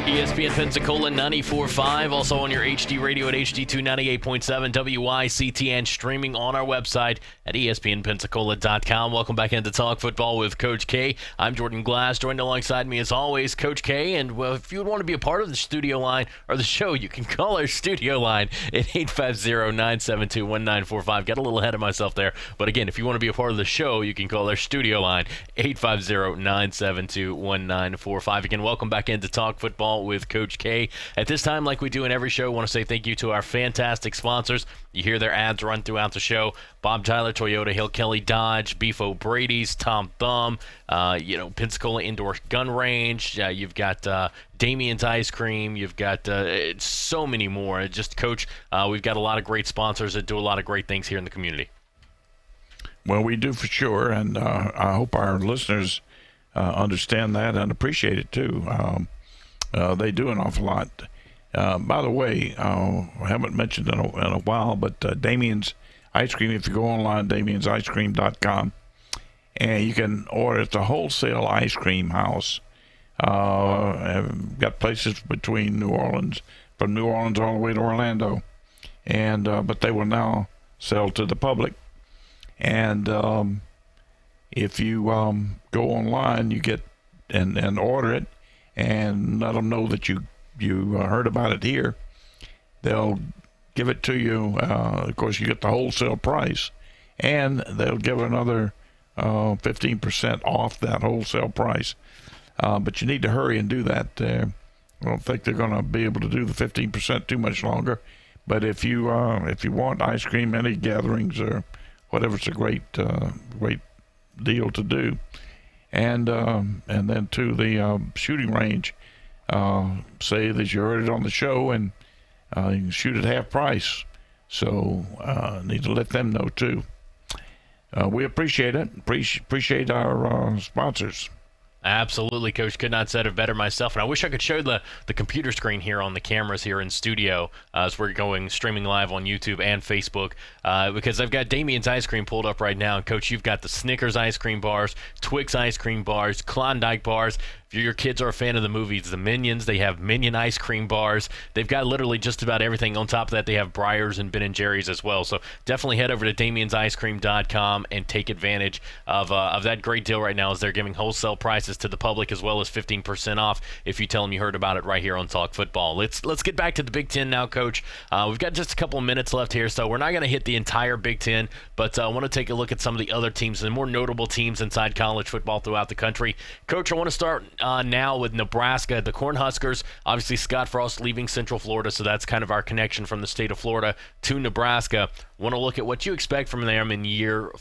ESPN Pensacola 94.5, also on your HD radio at HD2 98.7 WYCT, and streaming on our website at ESPNpensacola.com. Welcome back into Talk Football with Coach K. I'm Jordan Glass, joined alongside me as always, Coach K. And well, if you would want to be a part of the studio line or the show, you can call our studio line at 850-972-1945. Got a little ahead of myself there, but again, if you want to be a part of the show, you can call our studio line 850-972-1945. Again, welcome back into Talk Football with Coach K. At this time, like we do in every show, I want to say thank you to our fantastic sponsors. You hear their ads run throughout the show. Bob Tyler Toyota, Hill Kelly Dodge, Beef O'Brady's, Tom Thumb, Pensacola Indoor Gun Range. You've got Damien's Ice Cream. You've got so many more. Just, Coach, we've got a lot of great sponsors that do a lot of great things here in the community. Well, we do for sure, and I hope our listeners understand that and appreciate it too. They do an awful lot. By the way, I haven't mentioned in a while, but Damien's Ice Cream, if you go online, damiensicecream.com, and you can order at the wholesale ice cream house. I've got places between from New Orleans all the way to Orlando, and but they will now sell to the public. And if you go online, you get and order it, and let them know that you heard about it here, they'll give it to you. Of course, you get the wholesale price, and they'll give another 15% off that wholesale price. But you need to hurry and do that. I don't think they're going to be able to do the 15% too much longer. But if you want ice cream, any gatherings or whatever, it's a great deal to do. And then to the shooting range, say that you heard it on the show, and you can shoot at half price. So need to let them know too. We appreciate it. Appreciate our sponsors. Absolutely, Coach. Could not said it better myself. And I wish I could show the computer screen here on the cameras here in studio as we're going streaming live on YouTube and Facebook, because I've got Damien's Ice Cream pulled up right now. And Coach, you've got the Snickers ice cream bars, Twix ice cream bars, Klondike bars. If your kids are a fan of the movies, the Minions, they have Minion ice cream bars. They've got literally just about everything. On top of that, they have Breyers and Ben & Jerry's as well. So definitely head over to damiensicecream.com and take advantage of that great deal right now, as they're giving wholesale prices to the public, as well as 15% off if you tell them you heard about it right here on Talk Football. Let's get back to the Big Ten now, Coach. We've got just a couple of minutes left here, so we're not going to hit the entire Big Ten, but I want to take a look at some of the other teams and more notable teams inside college football throughout the country. Coach, I want to start now with Nebraska, the Cornhuskers. Obviously, Scott Frost leaving Central Florida, so that's kind of our connection from the state of Florida to Nebraska. Want to look at what you expect from them in year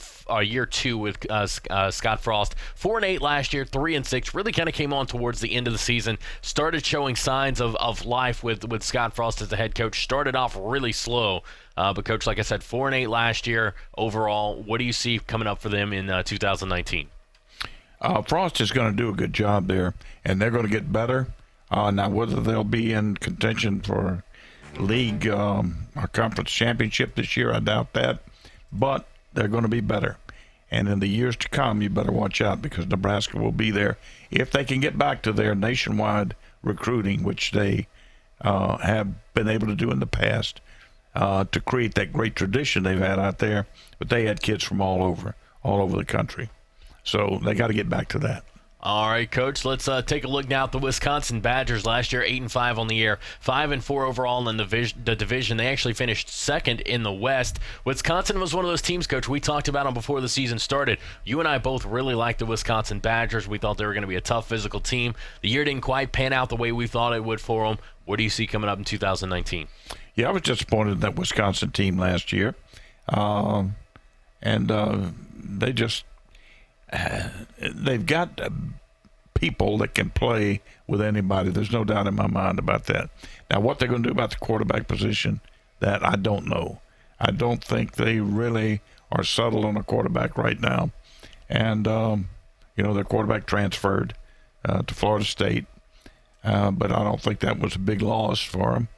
two with Scott Frost. 4-8 last year, 3-6. Really kind of came on towards the end of the season. Started showing signs of life with Scott Frost as the head coach. Started off really slow, but Coach, like I said, 4-8 last year overall. What do you see coming up for them in 2019? Frost is going to do a good job there, and they're going to get better. Now, whether they'll be in contention for league or conference championship this year, I doubt that. But they're going to be better. And in the years to come, you better watch out because Nebraska will be there. If they can get back to their nationwide recruiting, which they have been able to do in the past, to create that great tradition they've had out there. But they had kids from all over the country. So they got to get back to that. All right, Coach, let's take a look now at the Wisconsin Badgers. Last year, 8-5 on the year, 5-4 overall in the division. They actually finished second in the West. Wisconsin was one of those teams, Coach, we talked about them before the season started. You and I both really liked the Wisconsin Badgers. We thought they were going to be a tough physical team. The year didn't quite pan out the way we thought it would for them. What do you see coming up in 2019? Yeah, I was disappointed in that Wisconsin team last year. They just... they've got people that can play with anybody. There's no doubt in my mind about that. Now, what they're going to do about the quarterback position, that I don't know. I don't think they really are settled on a quarterback right now. And, their quarterback transferred to Florida State, but I don't think that was a big loss for them.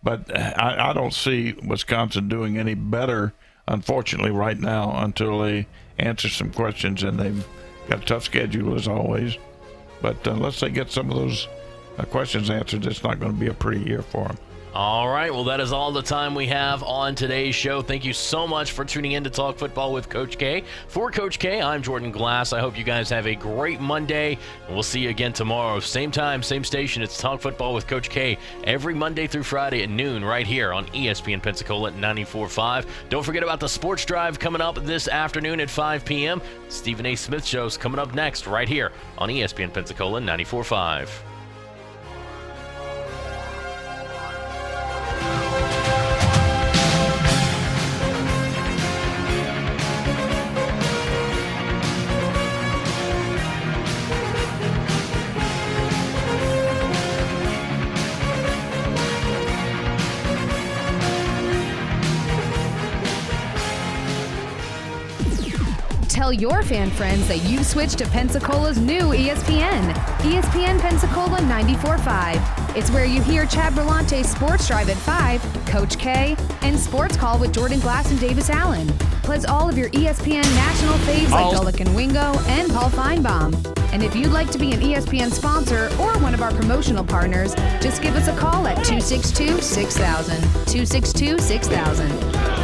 But I don't see Wisconsin doing any better, unfortunately, right now until they answer some questions, and they've got a tough schedule as always. But unless they get some of those questions answered, it's not going to be a pretty year for them. All right, well, that is all the time we have on today's show. Thank you so much for tuning in to Talk Football with Coach K. For Coach K, I'm Jordan Glass. I hope you guys have a great Monday, and we'll see you again tomorrow. Same time, same station. It's Talk Football with Coach K every Monday through Friday at noon right here on ESPN Pensacola 94.5. Don't forget about the Sports Drive coming up this afternoon at 5 p.m. Stephen A. Smith Show's coming up next right here on ESPN Pensacola 94.5. Tell your fan friends that you've switched to Pensacola's new ESPN, ESPN Pensacola 94.5. It's where you hear Chad Berlante's Sports Drive at 5, Coach K, and Sports Call with Jordan Glass and Davis Allen. Plus all of your ESPN national faves like Gullick and Wingo and Paul Feinbaum. And if you'd like to be an ESPN sponsor or one of our promotional partners, just give us a call at 262-6000, 262-6000.